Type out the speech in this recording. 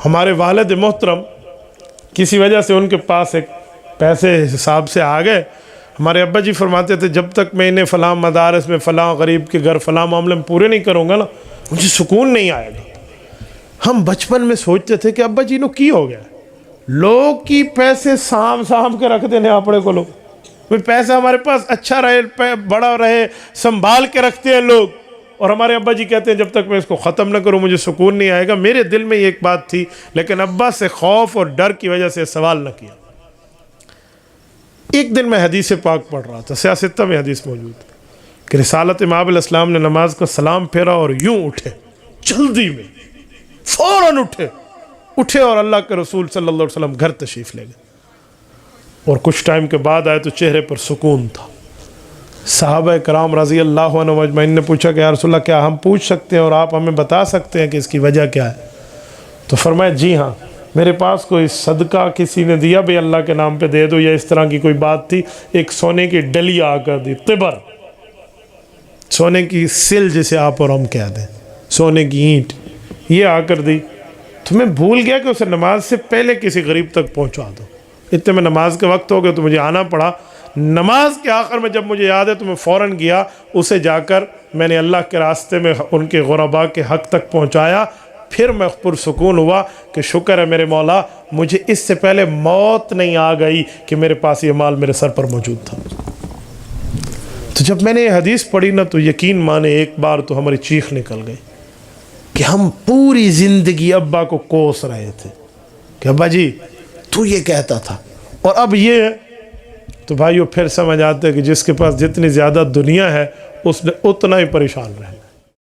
ہمارے والد محترم کسی وجہ سے ان کے پاس ایک پیسے حساب سے آ گئے. ہمارے ابا جی فرماتے تھے جب تک میں انہیں فلاں مدارس میں فلاں غریب کے گھر فلاں معاملے میں پورے نہیں کروں گا نا مجھے سکون نہیں آئے گا. ہم بچپن میں سوچتے تھے کہ ابا جی نو کی ہو گیا, لوگ کی پیسے سام کے رکھ دینے اپنے کو, لوگ پیسہ ہمارے پاس اچھا رہے بڑا رہے سنبھال کے رکھتے ہیں لوگ, اور ہمارے ابا جی کہتے ہیں جب تک میں اس کو ختم نہ کروں مجھے سکون نہیں آئے گا. میرے دل میں یہ ایک بات تھی, لیکن ابا سے خوف اور ڈر کی وجہ سے سوال نہ کیا. ایک دن میں حدیث پاک پڑھ رہا تھا, سیاستہ میں حدیث موجود ہے کہ رسالت امام علیہ السلام نے نماز کا سلام پھیرا اور یوں اٹھے, جلدی میں فوراً اٹھے اور اللہ کے رسول صلی اللہ علیہ وسلم گھر تشریف لے گئے. اور کچھ ٹائم کے بعد آئے تو چہرے پر سکون تھا. صحابہ کرام رضی اللہ عنہ اجمعین نے پوچھا کہ یا رسول اللہ کیا ہم پوچھ سکتے ہیں اور آپ ہمیں بتا سکتے ہیں کہ اس کی وجہ کیا ہے؟ تو فرمایا جی ہاں, میرے پاس کوئی صدقہ کسی نے دیا بھی اللہ کے نام پہ دے دو, یا اس طرح کی کوئی بات تھی. ایک سونے کی ڈلی آ کر دی, تبر, سونے کی سل جسے آپ اور ہم کہہ دیں, سونے کی اینٹ, یہ آ کر دی. تو میں بھول گیا کہ اسے نماز سے پہلے کسی غریب تک پہنچا دو. اتنے میں نماز کے وقت ہو گیا تو مجھے آنا پڑا. نماز کے آخر میں جب مجھے یاد ہے تو میں فوراً گیا, اسے جا کر میں نے اللہ کے راستے میں ان کے غرباء کے حق تک پہنچایا. پھر میں پرسکون ہوا کہ شکر ہے میرے مولا مجھے اس سے پہلے موت نہیں آ گئی کہ میرے پاس یہ مال میرے سر پر موجود تھا. تو جب میں نے یہ حدیث پڑھی نا تو یقین مانے ایک بار تو ہماری چیخ نکل گئی کہ ہم پوری زندگی ابا کو کوس رہے تھے کہ ابا جی تو یہ کہتا تھا اور اب یہ ہے. تو بھائیو پھر سمجھ آتے کہ جس کے پاس جتنی زیادہ دنیا ہے اس نے اتنا ہی پریشان رہنا.